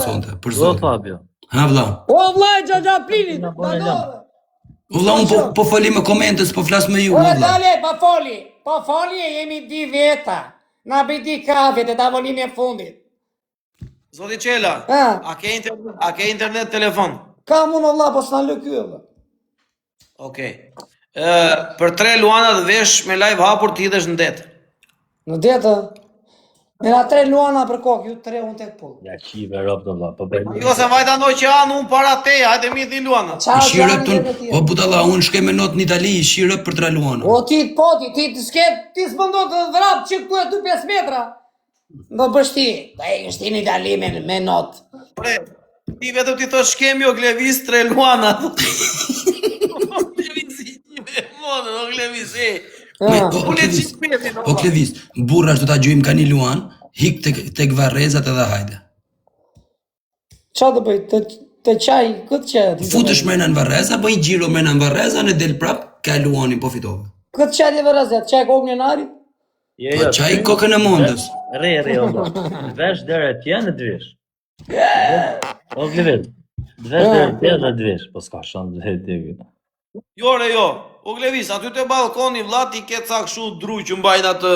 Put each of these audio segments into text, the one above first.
sonte, për Zo zotin. Fabio. Ha vlla. O vllai Xhaxhaplinit, banore. O vlla, unë po fali me komente, s'po flas me ju, O vlla. dale, pa foli e jemi di veta. Na bëj di kafe te tavolinë e fundit. Zoti Qela, a ke internet telefon? Kam unë vlla, po s'na lë ky vlla. Okej. Për 3 luana të vesh me live hapur ti idesh në det. Në detë, me na 3 luana për kokë, ju 3 unë tek pull. Ja qive rob do vlla, po bëj. Jo se vajta ndoj që anë unë para te, hajde mi 10 luana. Shirë tun, o budalla, unë shkoj me not në Itali, shirë për 3 luana. O ti ti s'mundot të vrap që këtu e 2-5 metra. Më bësh ti, ta e kështi në Itali me not. Pre, ti vetëm ti thosh shkemi o Glevis 3 luana. Glevisi, me modën, o Glevis, O Klevis, burrash do ta gjojmë ka një luan, hik tek varrezat edhe hajde. Qa të bëj, të qaj, këtë qaj? Futesh mrena në varreza, bëj gjiro mrena në varreza, në del prap, ka luanin po fitove. Këtë qaj të varrezat, qaj kokën e narit? Po qaj kokën e mondës. Re, olla. Vesh dere tje në dvish. O Glevis. Vesh dere tje në dvish, po s'ka shanë dhe tje. Jo, o Glevis, aty te balkoni vlati ke ca kështu dru që mbajnë atë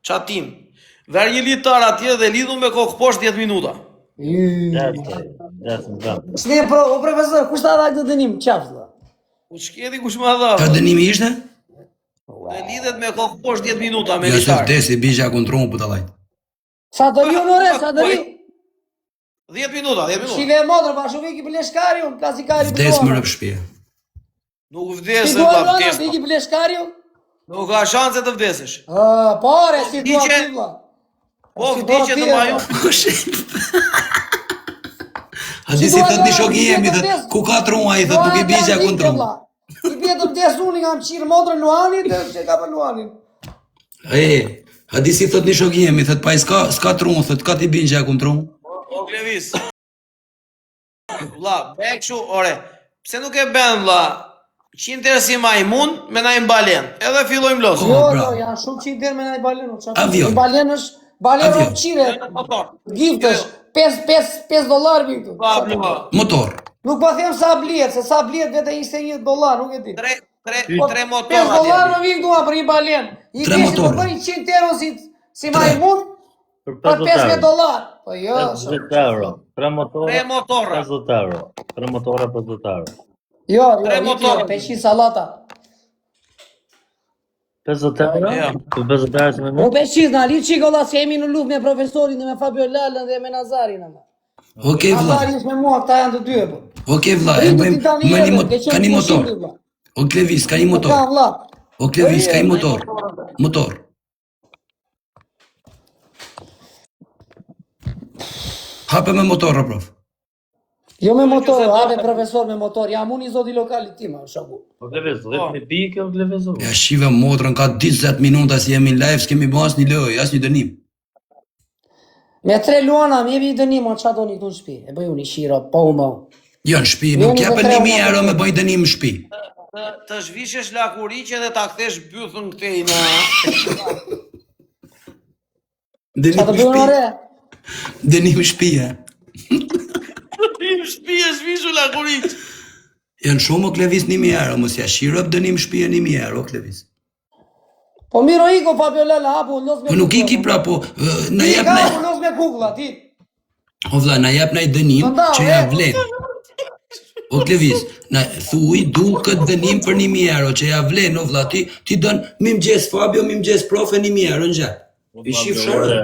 qatim. Ver një litar atje dhe lidhu me kokë poshtë 10 minuta. S'ne o profesor, kush ta dha këtë dënim, qafë dhe? U shkjeti kush ma dha. Ka dënimi ishte? Dhe lidhet me kokë poshtë 10 minuta me Jo se litar. vdesi, bigja kontrolën për të lajt. Sa do një more, sa do një? 10 minuta. Shive e modrë, pa shumë i ki bleshkari, unë klasikari për Vdes më rëp shpje. Nuk Ti vdesë, duha vla, luana, vdes. ti i ki bleshkari, unë? Nuk ka shanse të vdesesh. Pare, si duha Ti që- ti, vla. Po, vdi që të maju. Hadi si thot një shoki jemi, thot, ku ka trua i thot, nuk i bigja kontrolën. I bje të vdes unë, i kam qirë modrën luanit, dhe që ka për luanin. Hadi si thot një shoki jemi, thot, pa i s'ka trua, thot, ka t'i bigja kontrolën. O Glevis. Vla, bekshu, ore, pse nuk e ben, vla, 100 erë si majmun me najmë balen, edhe fillojmë losë. Jo, janë shumë që i derë me nëjë balen. Avion. Balen është, balen Avion. është qire, gift është, $5 viktu. Motor. Nuk pa them sa bliet, se sa bliet vete $21, nuk e di. 3 motor $5 më viktu a për i balen. I Tre keshë motor. të bëri 100 euro si majmun, për $50. Po jo, 50 euro. 3 motora. 3 motorra. 50 euro. 3 motora 50 euro. jo, Tre motor. peshin salata. 50 euro? Ja. Po 50 euro se me Po peshin, na li qikolla se jemi në luft me profesorin dhe me Fabio Lalën dhe me Nazarin. Okej vlla, Nazarin është me mua, këta janë të dy e po. okej vlla, e bëjmë, ka një motor. O Klevis, ka një motor. Ka vlla. O Klevis, ka një motor. Motor. Hape me motor, prof. Jo me motor, ave profesor me motor, jam unë i zoti lokalit tim, shaku. Po Glevis, 10.000 pikë o Glevis. Ja shive motrën, ka 20 minuta si jemi në live, s'kemi bo as një loj, as një dënim. Me 3 luana, më jebi i dënim, qa do një këtu në shpi, e bëj unë i shira, po u ma. Jo në shpi, nuk japën 1.000 euro me bëj dënim në shpi. Të zhvishesh lakuriqe dhe ta kthesh bythën këtej në... Dënim Qa të në bëjnë shpi. ore? Dënim në shpi, e. Në shpi e zhvishu lakuriq. Janë shumë o Klevis 1.000 euro, mos ja shirëp dënim në shpi e 1.000 euro, o Klevis. Po miro iko Fabio Lala, hapu, los me Po nuk iki pra, po, na jep Ika, na... hapu, los me kukla, ti. O vlla, na jep na i dënim që ja vlen. O Klevis, na thuj, du këtë dënim për 1.000 euro që ja vlen, o vlla, ti dën, mi mëgjes Fabio, mi mëgjes profe 1.000 euro në gjak. I shif shërë.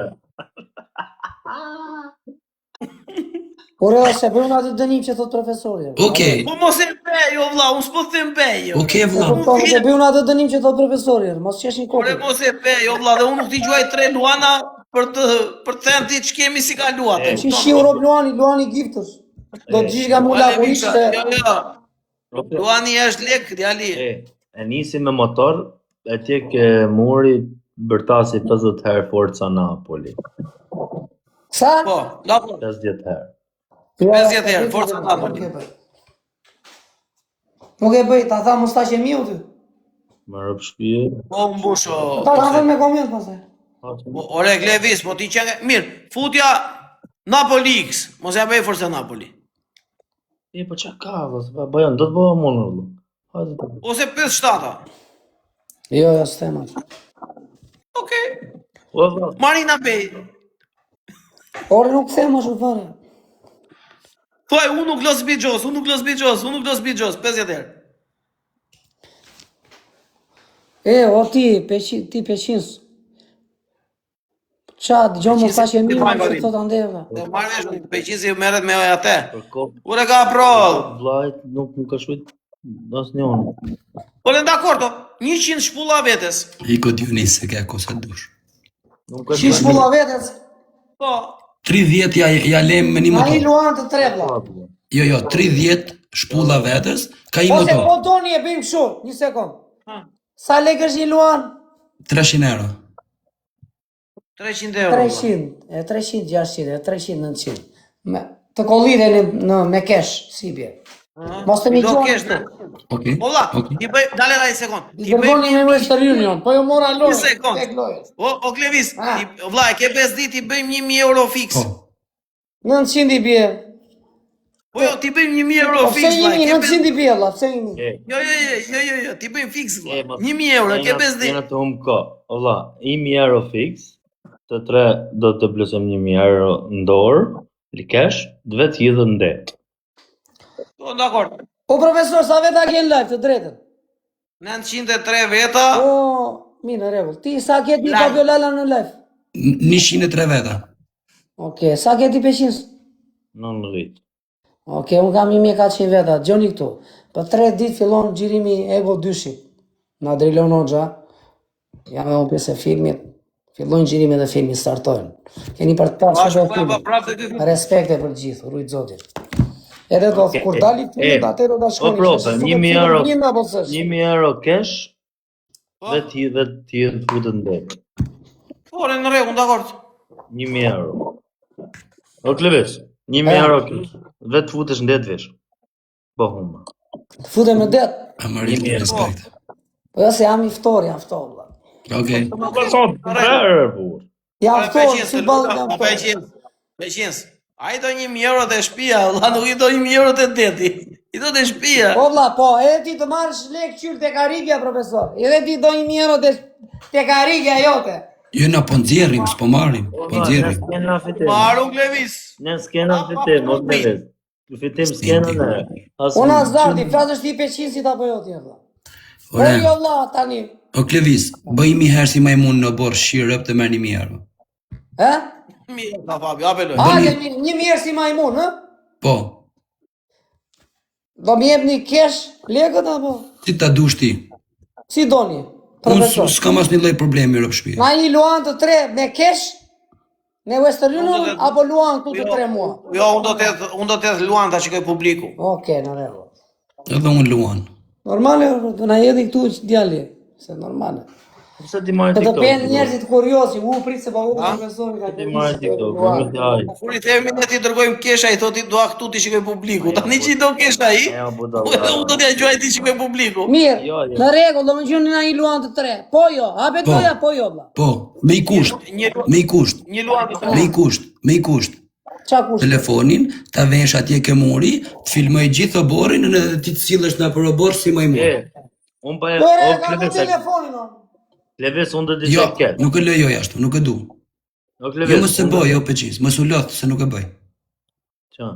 Ore, se bëjnë atë dënim që thot profesori. Okej, Po mos e bejo, vlla, unë s'po them bejo. okej vlla. Po, se bëjnë atë dënim që thot profesori, mos qesh një Ore, kokë. mos e bejo, vlla, dhe unë nuk t'i gjuaj 3 luana për të thënë ti që kemi si ka luat. Që shi Europ Luani giftës. Do të gjish nga mu lakuriq se... Luani është lek, djali. E nisi me motor, e tjek muri bërtasi 50 herë Forza Napoli. Sa? Po, lapo. 50 herë. 50 herë, Forza Napoli. Nuk e bëj, ta tha mustaqe miu ty. Më rëp shpije. Po, mbusho. Ta ka thënë me koment pasaj. Ore, Glevis, po ti që... Mirë, futja Napoli X, mos ja bëj forse Napoli. Po çka ka, valla, bajan, do të bëhem unë, valla. Hajde të. Ose 5-7. Jo, s'tema. Okej. Valla, Marina Bey. Ore nuk them ashtu fare. Thuaj, unë nuk los bigjos, 50 herë. O ti peqins. Qa, dëgjo më thash e mirë, që thot andeva. Dhe marrë vesh, peqisi merret me atë. për kohë, Ure ka prol. vllajt nuk më ka shujt asnjëon. Po le dakord, 100 shpulla vetes. I ko Dionis se ka kosa dush. Nuk ka Qish shpulla vetës, Po. 30 ja lem me një a i motor. luan të tre vlla. Jo, 30 shpulla vetës, ka i Ose motor. po doni e bëjmë kështu, një sekund. Ha, Sa lekë është një luan? 300 euro. 300 euro. 300, 300, 600, 300, 900. Të kollire me kesh, si bje. Mos të mi Do gjuan kesh, këtu. Okej. Po vlla, Okej. ti bëj, dale daj sekond. I Ti bëj dërgoni me Western Union, po jo mora lojë. Një sekond. Tek lojës. O Klevis, Ha. vlla, e ke 5 ditë, ti bëjmë 1000 euro fix. Po. 900 i bje. Po jo, ti bëjmë 1000 euro Po fix, pse vlla. jemi ke 900 i bje, vlla, pse jemi? Jo, ti bëjmë fix, vlla. 1000 euro, ke 5 ditë. Jena të humë ka, valla, 1000 euro fix, të tre do të plusëm 1000 euro në dorë, li cash, dhe të hidhë në det. Po dakord. Po profesor, sa veta ke në live të drejtën? 903 veta. Po, mirë, në rregull. Ti sa ke ti Live. Fabio Lala në live? 103 veta. Okej, sa ke ti peqins? 19. Okej, unë kam 1400 veta, gjoni këtu. Për 3 ditë fillon xhirimi Evo 2-shit. Në Adrilon Hoxha, jam e unë pjesë e filmit, fillojnë xhirimi dhe filmi startojnë. Keni për të parë Bashkë shumë po filmin. prapë të dy. Respekte për gjithë, rujt zotit. Edhe do kur dali filmi, atëherë do shkoni. Po prope, 1000 euro, Një apo s'është? 1000 euro cash, Po. dhe të hidhë futën në det. Po, në rregull, dakord. 1000 euro. O Kleves, 1000 euro cash, dhe të futesh në det vesh. Po huma. Të futem në det. Amarit respekt. Po jo se jam i ftohtë, jam ftohtë. vlla. Okej. Po sot, bërë, burr. Jam ftohtë, Peqins, si ballë jam po ftohtë. Peqins. Ai do 1000 euro te shtëpia, valla, nuk i do 1000 euro te deti. I do te shtëpia. Po vlla, po, edhe ti të marrësh lek qyr te karigja, profesor. Edhe ti do 1000 euro te karigja jote. Jo na po nxjerrim, s'po marrim. Po nxjerrim. Skena fitim. Maru Klevis. Ne skena fitim, o Kleves. Fitim skena në. Unë as zardi, flasësh ti peqinsit apo jo ti vlla. Po Ore, jo vlla tani. o Klevis, bëj mi herë si majmun në borë shirëp të merr 1000 euro. Ë? Mirë, ta Fabio, apeloj. Hajde një mirë si majmun, ë? Po, Do më jepni kesh lekët apo? si ta dush ti. Si doni? Unë Profesor. s'kam asnjë lloj problemi në shtëpi. Na një luan të tre me kesh? Me Western Union apo luan këtu të 3 muaj? Jo, unë do të edhe luan ta shikoj publiku. Okej, në rregull. Edhe unë luan. Normale, do na jeti këtu djali, se normale. Pse ti marrë Të të TikTok? penë njerëzit kuriosi, prit se pa u profesori ka Ti marrë TikTok, më të haj. Kur i themi ne ti dërgojmë kesh ai thotë do këtu ti shikoj publiku. Tani që i do kesh ai. Ja, budalla. Unë do t'ja gjuaj ti shikoj publiku. Mirë, Jo, jo. në rregull, do më gjuni na një luan të tre. Po jo, hapet Po. goja, po jo vlla. Po, me i kusht, me i kusht, Një luan të me i kusht, me i kusht. Qa kush? Telefonin, ta vesh atje ke muri, të filmoj gjithë oborrin edhe ti të sillesh në për obor si majmun. Unë pa e, Po re, o ka Kleves, ku telefonin on. Kleves, unë dhe Jo, të ketë. nuk e lejoj ashtu, nuk e du. O Jo Kleves, mos e bëj, jo peqis, mos u lot se nuk e bëj. Qa?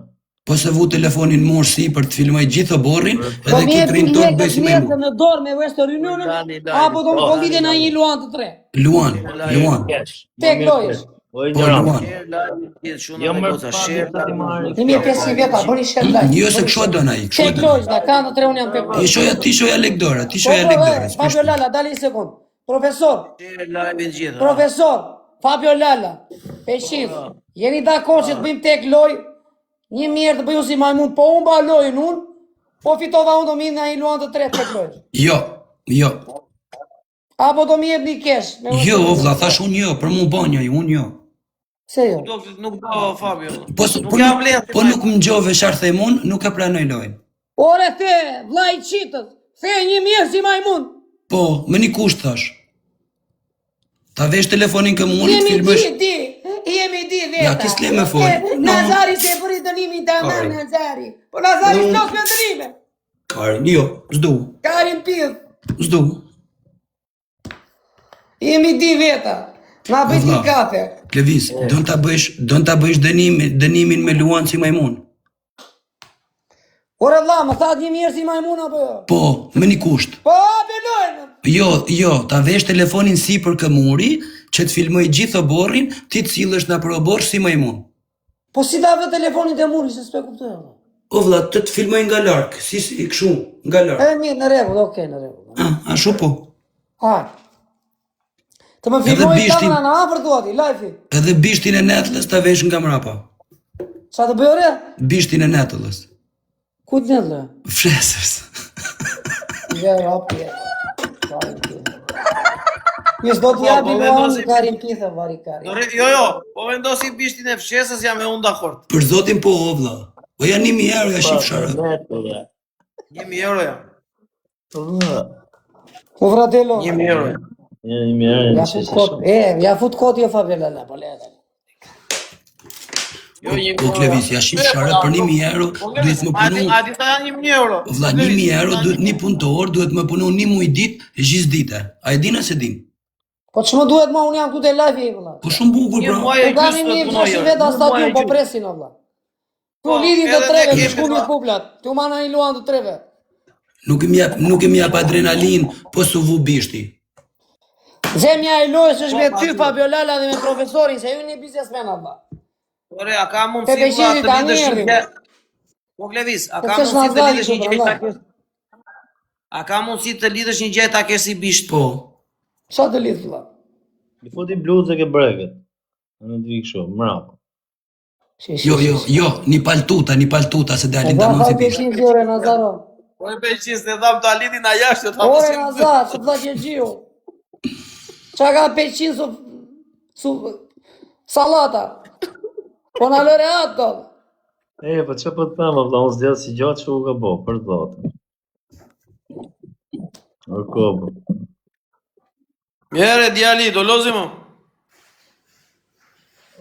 Po se vu telefonin morë si për të filmoj gjithë oborrin, Po edhe mi ki e trin tonë bëj si lekët majmun. në dorë me Western Union, apo do më kolide na një luan të tre. Luan, luan. Tek lojës. O i Po, njëram. luan. Jo më share të ti marrë. 1500 veta, bëni share live. Jo se kështu e don ai, kështu e Tek don. lojës, da kanë të tre unë jam tek Ti lojës. shoja lek dorë, ti Po, shoja lek dorë. Fabio Lala, dali një sekund. Profesor, Live gjithë. profesor, Fabio Lala, Peshif, jeni dakord që të bëjmë tek loj, një mirë të bëju si majmun, po unë ba lojën unë, po fitova unë do minë në një luan të tre tek lojë. Jo, jo. Apo do mi jep një kesh. me Jo, Western o vlla, thash unë jo, për mu banja, unë jo. Se jo. Nuk do Fabio. Po Nuk jam vlerë. po nuk më ngjove çfarë them unë, nuk e pranoj lojën. Ore the, vlla i qitës, the një mirë si majmun. Po, me një kusht thash. Ta vesh telefonin këmurit, filmësh... Jemi di veta. Ja, ki s'le me fol. Nazari se bëri dënimin të anë, Nazari. Po Nazari s'lok me dënime. Karin, jo, s'du. Karin pidh. S'du. Jemi di veta. Na bëjt një kafe. Klevis, don ta bësh dënimin me luan si majmun. Ore vlla, më thatë një mirë si majmun apo jo? Po, me një kusht. Po, apelojnë. Jo, ta vesh telefonin si për këmuri, që të filmoj gjithë oborrin, ti të cilësh na për oborr si majmun. Po si ta vë telefonin të muri, se s'pe kuptoj. O vlla, të filmoj nga larg, si i kshu, nga larg. Mirë, në rregull, okay, në rregull. Ashtu po. Të më filmoj kamera në afër duati, live-i. Edhe bishtin e netlës ta vesh nga mrapa. Qa të bëjë ore? Bishtin e netlës. Ku të netlë? Fresës. Ja, apje. Njës do t'ja biluan Karin Pithe, vari Karin. Jo, po vendosi bishtin e fshesës jam e unë dakord. Për zotin po o vlla. Po janë 1000 euro ja shif sharë. 1000 euro ja. O fratello. 1000 euro ja. Ja fut kod jo favela la, po lete. Po Klevis, ja shif sharë për 1000 euro, duhet më punu... A di sa janë 1000 euro? Vlla, 1000 euro, duhet një punëtor, duhet më punu 1 muj ditë, gjys dite. A e din a se din? Po që më duhet ma, unë jam këtë e live e vëlla. Po shumë bukur, bro. Po gani mirë që shi veta stadion, po presin, vëlla. Tu lidin të treve, të shkumit publiat, tu mana i luan të treve. Nuk e mjap adrenalin, po su vu bishti. Zemja i lojës është me ty, Fabio Lala dhe me profesorin, se ju një biznesmen, vëlla. Ore, a ka mundësi vëlla të lidhësh një gjë? Po Klevis, a ka mundësi të lidhësh një gjë ta kesh? A ka mundësi të lidhësh një gjë ta kesh si bisht? Po. Qa të lidhë, vëlla? I foti bluzë ke breket. Në të vikë shumë, mrapa. Jo, një paltuta se dalin ta mund si bisht. Po e 500 euro, Nazaro. Po e 500 se dham të alidin a jashtë, të Ore, Nazar, që të dhe gjiu. Qa ka 500 salata? Po në lëre ato. Po që po të thëmë, vëlla, unë s'djellë si gjatë që u ka bo, për dhëtë. Orkobo. Mjere, djali, do lozi mo?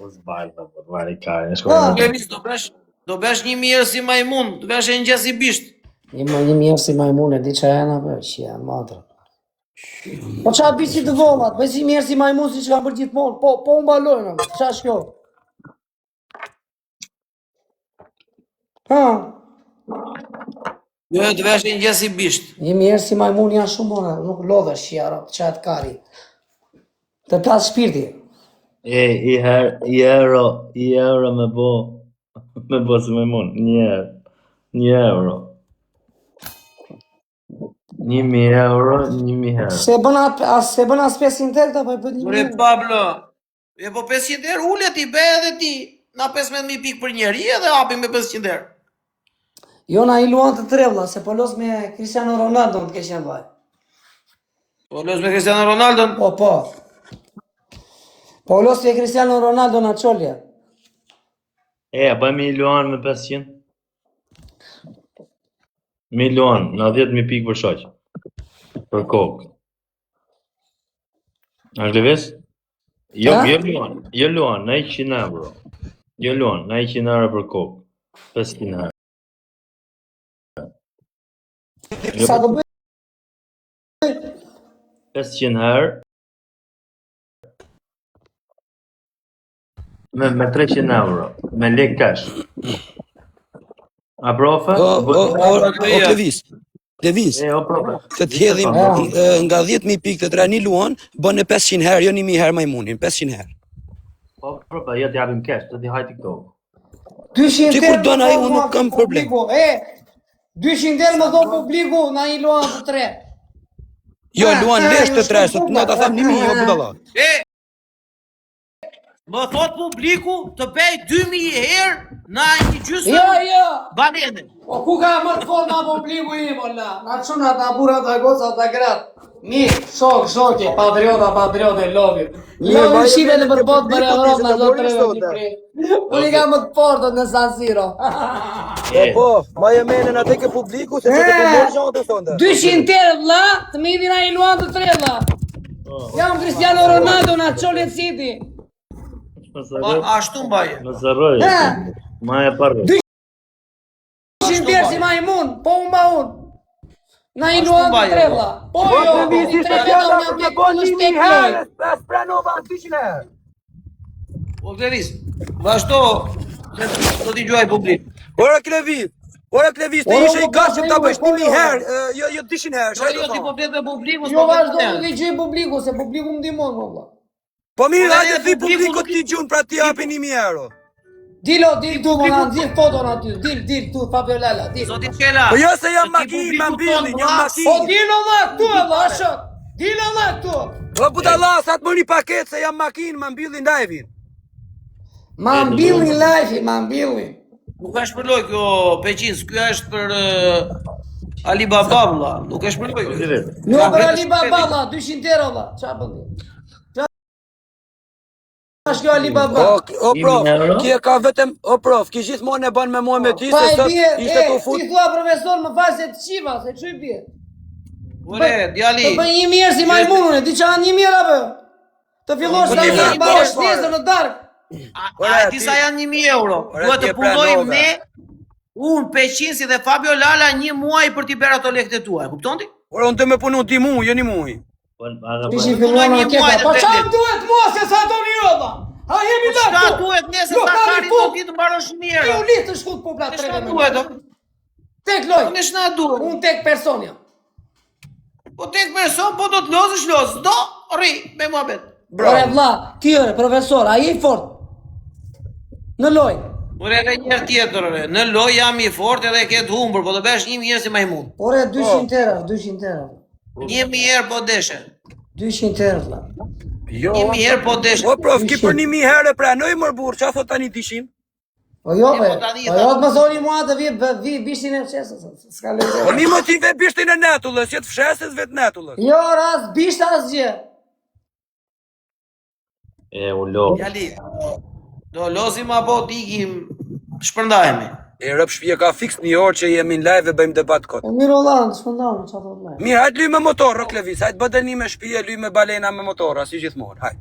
O zbajta, po të vari kare, në Klevis, do besh një mirë si majmun, do besh e një gjë si bisht. Një mirë si majmun, e di që janë apë, që janë madrë. Po qa bici të volat, bëj si mirë si majmun, si që kam për gjithmonë, po unë balojnë, qa shkjo? Jo, të besh një gjë si bisht. Një mirë si majmun janë shumë bona, nuk lodhe shqia, qa e të kari. Të pas shpirti. I euro me bo si me mund, 1 euro. 1000 euro, 1000 euro. Se bën as 500 euro, po e bët 1 Ure, euro. Pablo, e po 500 euro, ullet i be edhe ti. Na 15.000 pikë për njeri edhe hapim me 500 euro. Jo, na i luan të trevla, se po los me Cristiano Ronaldo në të keqen vaj. Po los me Cristiano Ronaldo? Po. Po los me Cristiano Ronaldo në qolje. Bëjmë 1 luan me 500? 1 luan, në 10.000 pikë për shoqë. Për kokë. A Klevis? Jo luan, në 100 euro. Jo luan, në 100 euro për kokë. 500 euro. Sa do bëj? 500 herë me 300 euro, me lek cash. A profe? O Klevis, O profe. të t'hedhim nga 10.000 pikë të tra një luan, bën e 500 herë, jo 1.000 herë majmunin, 500 herë. Po profe, jo t'japim cash, të t'i hajti këto. 200 Ti kur do na unë nuk kam problem. 200 euro më do publiku, na i luan të tre. Jo, luan lesh të tre, sot nga ta tham 1.000, jo budalla. Më thot publiku të pej 2.000 herë na një gjysë Jo. banene. Po ku ka më të forma publiku im, ola? Na quna ta bura ta goca ta gratë. Mirë, shokje, patriote, lovi. Lovi shive në përbot për Evropë në zotë treve një prej. Unë i ka më të portët në San Siro. Po, ma e menen atë ke publiku, se që të përmërë gjatë të thonde. 200 euro, vla, të mi dhina i luan të tre, vla. Jam Cristiano Ronaldo na Cholet City. Ashtu mbaje. Më zërroj. Ma e parë. 200 vjerë si majmun, po unë ba unë. Na i luan të tre vla. Po jo, i tre veta unë të kënë në shtek loj. Spranova 200 herë. O Klevis, vazhdo, se do t'i gjuaj publik. Ora Klevis, ti ishe i gatshëm ta bësh 1000 herë, jo 200 herë. Jo, jo, ti po flet me publikun, Jo vazhdo nuk i gjej publiku, se publiku më ndihmon valla. Po mirë, Po, hajde thi publiku publikut ti gjun pra ti japin 1000 euro. Dilo, dil tu më kanë nxjerr foton aty. Dil tu Fabio Lala, dil. Zoti Qela. Po jo se jam ti makinë, publiku ma mbillin, ton, jam vlla. Po makinë. dilo valla këtu valla, ashtu. Dilo valla këtu. Po budalla, sa të bëni paketë se jam makinë, ma mbillin live-in. Ma mbillin live, ma mbillin. Nuk është për loj kjo Peqins, kjo është për Alibaba valla, nuk është për loj. Jo për Alibaba valla, 200 euro valla. Çfarë bën? Çfarë është kjo Alibaba? O prof, ki e ka vetëm, o prof, ki gjithmonë e bën me mua me ti Pa se e sot bie, ishte tu fut. ti thua profesor më fal se të qiva, se çu i bie. Ore, djali. Të bëj një mirë si majmunun, e di çan një mirë apo? Të fillosh Po ta ti bësh vetë bash po, nesër në darkë. A ti sa janë 1000 euro? Ore, Duhet ti të e punojmë pranove. ne, unë, Peqinsi dhe Fabio Lala 1 muaj për t'i bërë ato lekët e tua, e kupton ti? Ora unë të me punu ti mu, jo një muj. Ishin filluar një anketa. muaj Po dhe çfarë vetë. duhet mua se sa doni jova? Ha jemi Çka dakord. duhet nesër Jo, sa ka tani një do fut. ti të mbarosh mirë? Ju li të shkut popla Çka treve me. duhet o? Tek loj. Unë s'na duhet. Unë tek person jam. Po tek person, po do të lozësh loz. Do, rri, me muhabet. Ore vlla, ti ore profesor, ai i fort. Në loj. Ore edhe një herë tjetër, ore. Në loj jam i fort edhe ke të humbur, po do bësh 1000 herë si majmun. Ore 200 euro, 200 euro. 1000 herë po deshe. 200 euro vlla. Jo. 1000 herë po deshe. O prof, ki për 1000 herë e pranoj mër burr, qa thot tani dishim? Po jo E, be. po tani Po tha- jo të më thoni mua të vi bishtin e fshesës. S'ka Po lezet. mi motive bishtin e netullës, jetë fshesës vetë netullës. Jo ras bisht asgjë. E u lo. Djali, do lozim apo t'ikim, shpërndajemi. E rëp shpje ka fix një orë që jemi në live e bëjmë debat kot. Po mirë ollan, shpëndon, çfarë do të bëj? Mirë, hajtë luj me motor, Rok Levis, hajtë bëdeni me shpije, luj me balena me motor, asi gjithmonë, hajtë.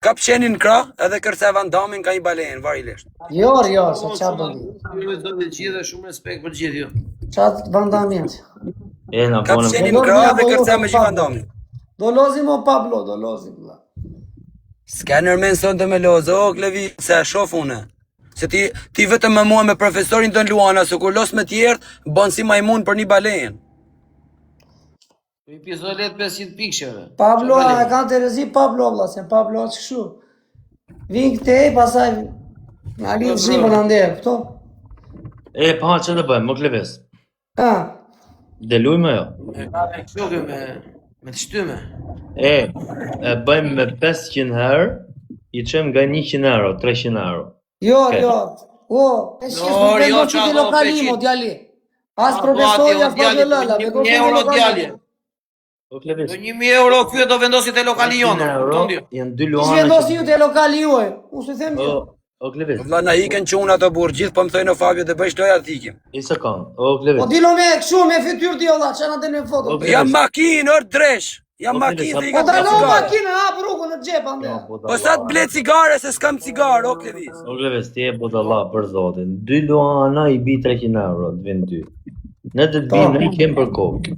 Kap qenin kra, edhe kërse Van Damin ka një balenë, varilisht. Jo, se çfarë do të bëj? Ju do të gjithë dhe shumë respekt për gjithë ju. Çfarë vandam jetë? E na Kap ponëm. qenin kra edhe kërse me gjithë Van Damin. Do lozim o Pablo, do lozim vlla. S'ka nërmen son të me lozë, o Levis, se e shof une. Se ti vetëm me mua me profesorin Don Luana, se kur los me tjertë, bon si majmun për një balenë. I pizolet 500 pikësheve. Pablo, e kanë të rezi Pablo vlla, se Pablo është kështu. Vin këtej, pastaj na lidh zhimën ande, këto. E pa që të bëjmë, më kleves. Ha, Dhe lujme jo. Me kështu me të shtyme. E bëjmë me 500 herë, i qëm nga 100 euro, 300 euro. jo, Okej. jo. O, e shqes Jo, nuk jo, vendon qa ti do, lokalimo, Peqin. djali. As profesori, as Pablo Lala, me 1 euro djali. O kleves. Do 1000 euro kjo do vendosit e lokali jonë. euro, janë 2 Ti luana vendosi ju te lokali juaj. Unë se them gjë. O kleves, Vlla na iken quna ato burë, gjithë po më thojnë o Fabio dhe bëjsh loja të ikim. i se kanë. O Po kleves. dilo me kështu, me fytyrë ti olla, çana den me foto. Ok. Jam makinë, orë dresh. Jam Ok, makinë dhe i Po ka të dalo cigare. makinë, hap rrugën në xhep ande. Po sa të ble cigare se s'kam cigare, o Klevis. O kleves, ti e budalla për zotin. 2 luana i bi 300 euro, të vinë 2. Ne të bi, ne i kem për kokë.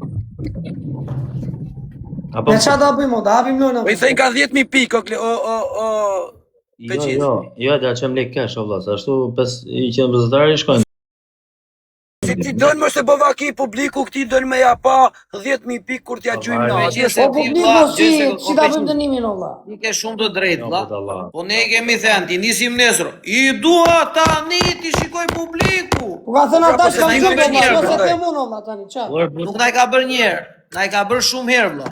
Apo Me çfarë do bëjmë, do hapim lona. Po i thënë ka 10.000 pikë, Jo, Peqis. jo, da qëm lek cash, o vlla, se ashtu i qenë vëzëtari i shkojnë. Si ti donë më se bovaki publiku, këti donë me ja pa 10.000 pikë kur t'ja gjujmë na. Peqis, Po publiku si ta bëjmë dënimin olla. Ti ke shumë të drejtë, Jo, vlla. budalla. Po ne kemi thënë, ti nisim nesër. I dua tani ti shikoj publiku. Po ka thënë ata Po, që kanë se qenë s'ka olla, njerë, ose prandaj. them unë olla tani, çfarë? Ore, but, Nuk na i ka bërë një herë, na i ka bërë shumë herë vlla.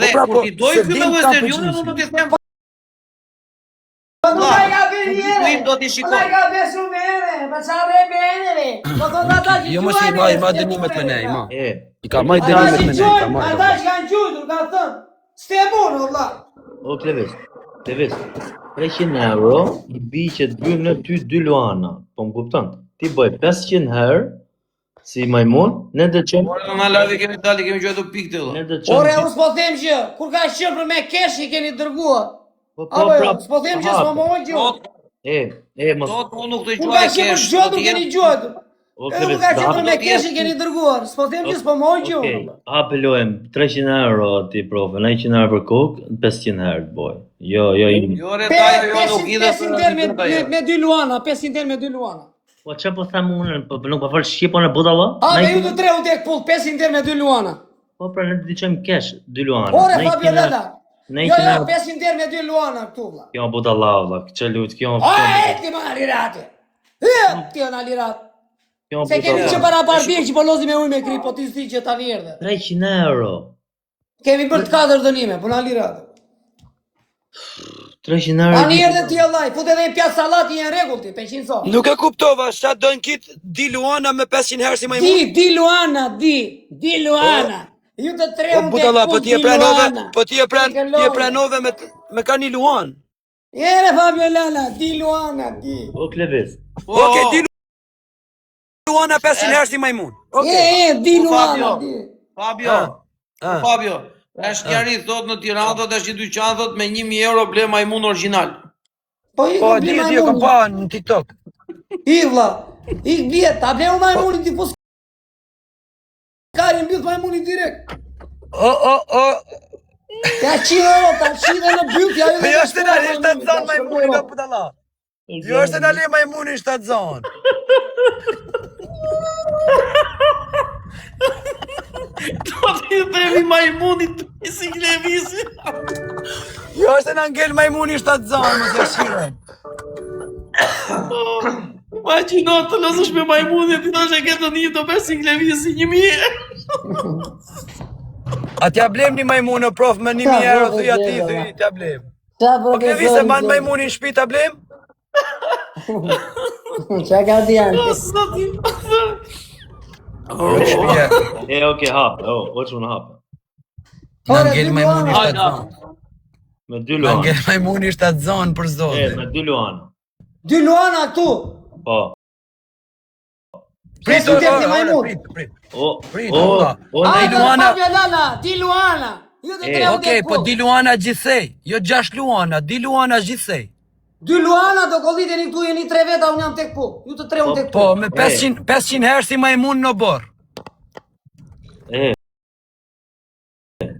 Dhe pra, kur po, ti doj se ky dim me ka Western Peqisi. Union, unë do t'i them Po nuk ai ka bërë një herë. Kuim do t'i shikoj. Po ai ka bërë shumë herë, pa çfarë e bën re. Po thonë ata që Jo, mos i ma dënimet me ne, ma. e, I ka maj Ata dënimet që me ne, i ka qojnë, maj. ata që kanë qujtur, kanë thënë. Stemon olla. o kleves, 300 euro, i bi që të bëjmë në ty 2 luana, po më kupton? Ti bëj 500 herë, Si majmun, ne do të qenë, Ore, në live kemi dali, kemi gjuajtu pikë të ne dhe. do të Ore, qenë. unë s'po them që, kur ka qenë për me kesh i keni dërguar. Po Apo jo, prap. s'po them që s'po më ojë gjë. Mos. Sot unë nuk të Kur ka gjuaj qenë për kesh. gjotu keni gjotu. O Edhe kur ka qenë për me kesh i keni dërguar. S'po them që s'po më ojë gjë. Okej, hape lojëm 300 euro ti profe, 900 euro për kokë, 500 herë të boj. Jo, Jo, re, dajo, jo, nuk i dhe 500 der me 2 luana, 500 der me 2 luana. Po që po them unë, po nuk po fal shqipon e budalla? A, me ju të tre u tek pull, 500 der me 2 luana. Po pra ne do të qemë kesh 2 luana. Ore, Fabio Lella. Jo, 900 jo, euro. 500 der me 2 luana këtu, vlla. Kjo budalla valla, që lut, kjo. A, ti ma lirate. Ti na lirat. Kjo Se kemi që para barbie që po lozi me ujë me kri, po ti si që ta vjerdhe. 300 euro. Kemi për të 4 dënime, po na lirat. 300 euro. Ani erdhe ti Allah, fut edhe një pjatë sallati në rregull ti, 500 so. Nuk e kuptova, sa dojnë kit di Luana me 500 herë si majmun. Di Luana, di Luana. Ju të tre Po unë budalla, po ti e pranove, po ti e pranove me ka një Luan. Jere Fabio Lala, di Luana, di. O Klevis. Okej, di Luana 500 herë si majmun. Di Luana, Fabio. di. Fabio, Ah. Fabio, është njëri thot në Tiranë, thot është një dyqan thot me 1000 euro ble majmun original. Po i Po, ka di, bli e kam majmuni. pa në TikTok. I vlla, i vjet, ta bleu majmunin ti pos. Karin mbyt majmunin direkt. O. Ja 100 euro, ta 100 në byt, ja ju. Jo është në le shtatë zonë majmuni ka budalla. Jo është në le majmuni shtatë zonë. Do të themi majmunit të pisi Klevisi. Jo është në ngel majmuni shtatë zonë, mos e shirën. Imagjino të lësësh me majmunit, ti thoshe ke të një të pisi Klevisi 1000. A t'ja blem një majmunë, prof, me 1000 euro, thuj ati, t'ja blem. Qa Po Klevi se man majmuni në shpi t'a blem? Qa ka dijan? Okej, hap. O çun hap. Në ngel majmuni shtatë zonë. Me 2 Në luana. ngel majmuni shtatë zonë për zotë. Me 2 luana. 2 luana këtu. Po. Prit, prit. O, valla. Ai Di Luana. Fabio Lala, di Luana. Ju të tre u Okej, tek po pull. di Luana gjithsej. Jo 6 Luana, di Luana gjithsej. 2 luana do kolliteni këtu jeni 3 veta, unë jam tek pull. Ju të tre unë tek Po, pull. me 500 herë si majmun në borë.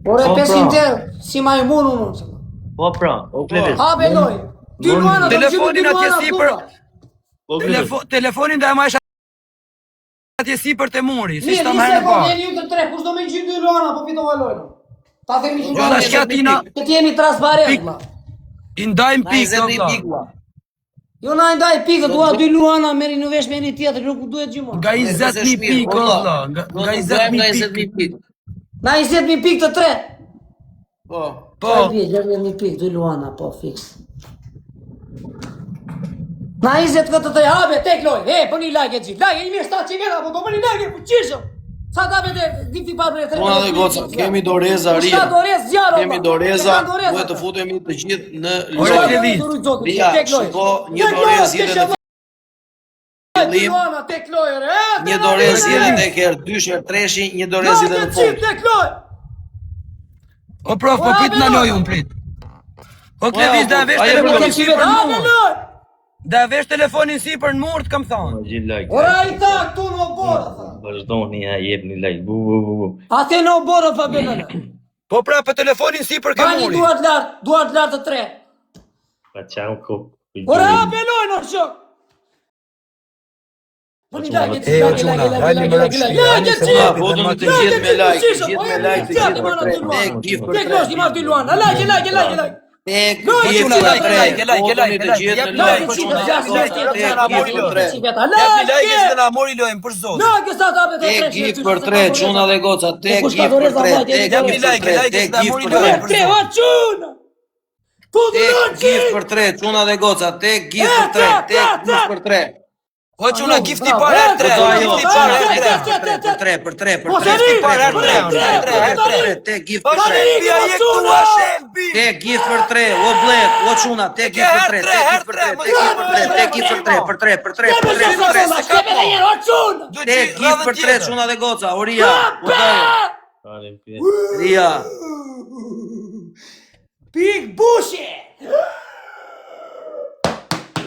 Ore Po, 500 pra. euro, si majmun unë. Po pra, o Klevis. Habe loj. 2 luana do Telefonin gjymë 2 atje luana sipër. këtu. O Klevis. Telefonin dhe ma isha atje sipër të muri, si Mirë, shta një më herë në sekund, parë. jeni ju të tre, kush do me gjymë 2 luana, po fitova lojnë. Ta themi që Gjona shkatina, që t'jeni transparent, ma. i ndajmë pikë, valla. Jo na ndaj pikë, dua 2 luana, merri në vesh me një tjetër, nuk duhet gjymon. Nga 20.000 pikë, valla. Nga 20.000 pikë. Na 20.000 pikë të tre. Po. Po, 16.000 pikë, 2 luana, po, fiks. Na 20 këtë të tre, habe, tek loj, po një like e gjithë, like, i mirë 700 veta, po do më një like, po qishëm. Sa ta vete, dikti pa për e 3. Unë dhe goca, kemi doreza ri. Shka dorez zjarë, Kemi doreza, duhet të futemi të gjithë në Ore, lojë. Klevi. Bia, shiko, një dorez jete në fillim, tek loj, re. një dorez jete tek herë, 2 herë, 3 një dorez jete në fund. Tek loj. o prof, po prit në lojë, unë prit. O Klevis, da vesh Aje, telefonin po, sipër në Habe murë. loj. Da vesh telefonin sipër në murë, të kam thonë. Gjil like. Ora i ta këtu në borë, tha. Vazhdoni ja jepni like. Bu. Ate në borë, Fabio. Po pra, për telefonin sipër ke Ka një muri. duart lartë të tre. Pa çan ko. Ora habe loj në shok. Po një like, E, o quna, hajde më rëpë shpia, hajde se like, vapi dhe Votën ma të gjithë me like, të gjithë me like, të gjithë Tek për 3. Tek gif për Tek losh, 3. i marr 2 luana. Like. Tek gif quna, për like, 3. like, Votën të gjithë në like, like, quna, like, tek gif për 3. Jepni like e se na mori lojën për zotë. Tek gif për 3, quna dhe goca, tek gif për 3, tek Jepni gif për like, 3, like e se tek na gif mori për 3. lojën për zotë. Tek gif për 3, quna dhe goca, tek gif për 3, tek gif për 3. O quna gifti para her tre, gifti para her tre. Për tre. Gifti para her tre. Te gift O për tre. Shelbi, a je këtu a Shelbi? Te gift për tre, o blek, o quna, te gift për tre, te gift për tre, për tre. Te gift për tre, quna dhe goca, o Ria, o dojë. Ria. Big Bushi!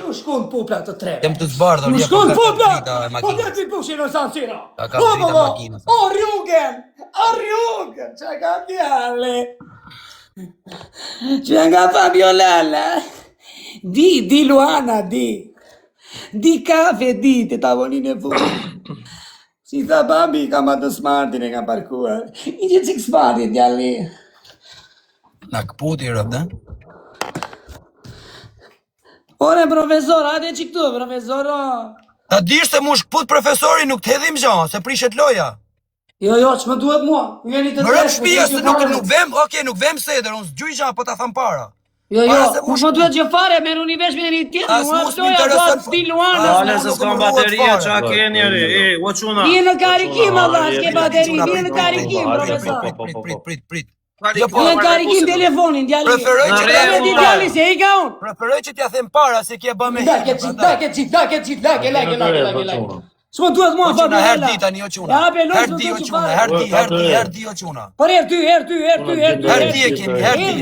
Nuk shkon popla të tre. Jem të zbardhur, Nuk jep shkon ka popla! drita e Po makinës. dhe ti Bushi në San Siro! Ka drita e makinës. O rrugën! Që ka djale? Që nga Fabiolala? Di Luana, di kafe, të tavolinë e fundit. Si tha babi, kam atë smartin e kam parkuar. I që cikë smartin, djali. Na këputi rëp, dhe? Ore, profesor, hajde që këtu, profesor. Ta dish se mu shkput profesori nuk të hedhim gjo, se prishet loja. Jo, që më duhet mua. Jeni të Më rëp shpia se nuk vem, nuk vem seder, unë s'gjuj gjo, po ta tham para. Jo, Para se nuk më duhet gjë fare, me në univesh me një tjetër. As mos m'intereson Sti Luana. Ale se s'kam bateria, qa ke njeri, o quna. Vije në karikim, Allah, s'ke bateri, vije në karikim, profesor. Prit. Vije në karikim telefonin, djali. Preferoj që t'ja Djali, them djali, se i ka unë. Preferoj që t'ja them para se kje ba me Dake, lake. S'më duhet mua O quna, Fabiolala. herdi tani o quna. Herdi o quna, herdi o quna. Por herdi Herdi e kemi, herdi o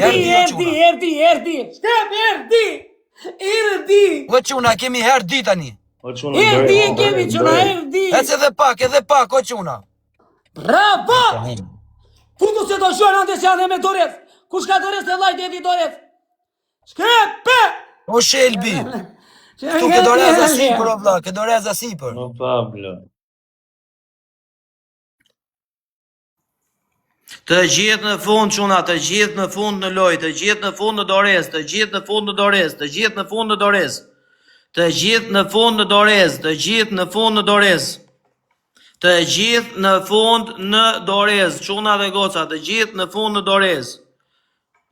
quna. Herdi. Shkep, herdi. O quna, kemi herdi tani. Herdi e kemi, quna, herdi. Ec edhe pak, o quna. Bravo! Futu se do shuan ande se janë me Dorez. Kush ka Dorez të laj dedi Dorez? Shkepe! O Shelbi, tu ke doreza sipër o vlla, ke doreza sipër. No Pablo. Të gjithë në fund quna, të gjithë në fund në loj, të gjithë në fund në Dorez, të gjithë në fund në Dorez, të gjithë në fund në Dorez. Të gjithë në fund në Dorez, të gjithë në fund në Dorez. Të gjithë në fund në Dorez, quna dhe goca, të gjithë në fund në Dorez.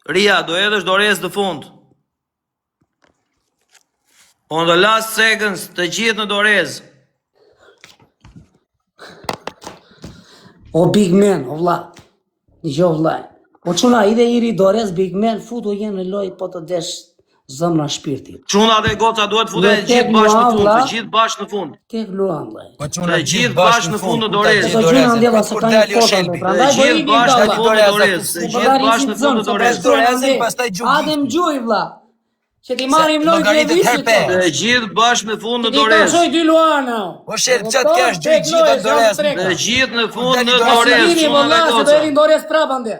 Ria, do edhësh Dorez në fund. On the last seconds, të gjithë në Dorez. O big man, o vlla. Një vlla. O quna ide iri Dorez big man, futu jenë në loj po të desh zëmra shpirtit. Quna dhe goca duhet futen gjithë bashkë në fund, të gjithë bashkë në fund. Tek luan, vlla. O quna, Të gjithë bashkë në fund në Dorez. Të gjuna ndjeva se ka një foto me Të gjithë bashkë në fund në Dorez, të gjithë bashkë në fund në Dorez. Adem gjuj, vlla. Që ti marim loj të levisit. Të gjithë bashkë në fund në Ti Dorez. kashoj dy luana. O Shelbi, qatë kesh gjithë në dorez. Të gjithë në fund në Dorez, Dorez, quna dhe se do goca. erin Dorez prapande.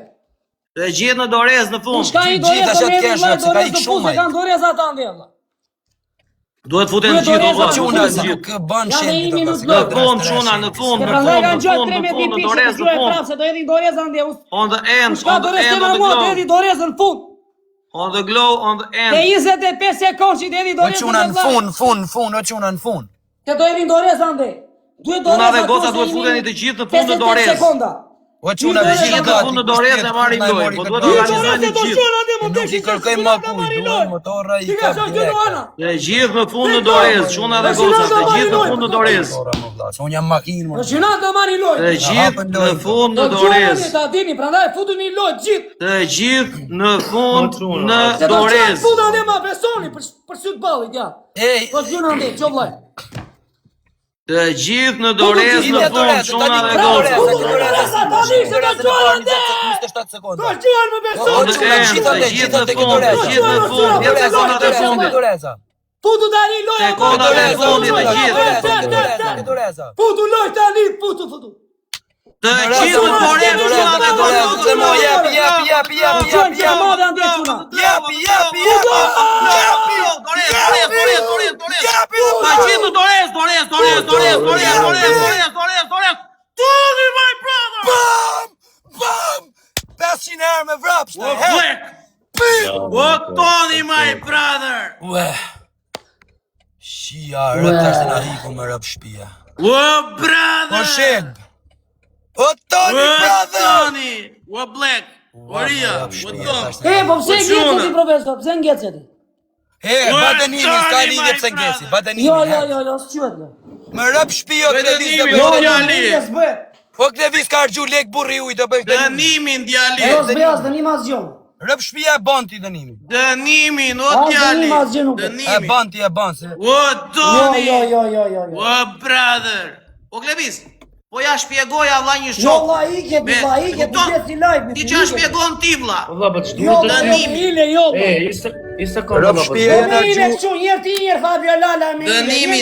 Të gjithë në Dorez në fund. Shka i Dorez Gjithë të ashat merin kesh, vllai se ka Dorez ik të shumë punë, ai. kanë Dorez ata ndje, vlla. Duhet futen gjithë o O vlla. quna, se Gjithë. nuk bën Ja, Shelbi në të një pas. Në fund quna, në fund, në Prandaj kanë gjuar fund, 13 në pikë, Dorez se në gjuaj fund. prap, se do edhin Dorez andje. On the end, Shka on the Dorez end kema of the mua, do globe. edhi Dorez në fund. On the globe, on the Te end. 25 sekond që do edhi O Dorez quna në fund, o quna në fund. Te do edhin Dorez andje. Duhet Dorez. Quna dhe aty goca se duhet jeni futeni të gjithë në fund në 58 Dorez. sekonda. O quna, Gjithë gjithë në fund në Dorez e marrim lojë, po duhet Ti organizojnë Dorez e do gjithë. shon andje, më Nuk i kërkoj ma puj, duhet motorra i Ti ka kap shon dy direkt. luana. Të gjithë në fund në Dorez, quna dhe goca, të gjithë në fund në Dorez. Se unë jam makinë, Po gjuna do marrin lojë. Të gjithë në fund në Do Dorez. gjuna ta dini, prandaj futuni lojë gjithë. Të gjithë në fund në Se do Dorez. qenë futa ne ma besoni për syt ballit, ja. Ej, Po gjuna ndje, ço vllai. Të gjithë në Dorez në fund, quna dhe goca. Po gjuna më On besoni. the end, të gjithë në fund, të gjithë në fund, 10 sekondat e fundit. Futu tani lojë. Sekondat e fundit të gjithë. Futu lojë tani, futu. Të gjithë në Dorez, quna dhe goca. Çon që madhe andje çuna. Të gjithë në Dorez. Tony, my brother! Bam! 500 herë me vrap, shte, What he! black? What Tony, my brother? Ue! Shia, rëp të ashtë në hiku me rëp shpia. What O brother? Shelb! O Tony, What brother! Tony? What black? What Ria? What Tom? Po pse What ngecet Shuna? ti profesor? Pse ngecet ti? ba dënimi, s'ka lidhje pse ngesi, ba dënimi. Jo, s'qyet. Më rëp shtëpi o Klevis do dënimi, bëj. djali. S'bëhet. O Klevis ka argju lek burri uj do bëj dënimi. Dënimin djali. Jo, s'bëhet as dënim as gjë. Rëp shtëpia e ban ti dënimi. Dënimin o As djali. dënim as gjë nuk. E Dënimin. ban ti e ban se. O Toni. Jo. O brother. O Klevis. Po ja shpjegoja vlla një Jo, shok. vlla ikje, Me- vlla ikje, kupton? ti je si live. Ti që shpjegon ti vlla. Valla, po Jo, ç'duhet të dënimi. ile, jo. E, i sekond Rëp valla. shtëpia e Me na ile gju. kështu, njerë ti njerë Fabio Lala me ile. Dënimin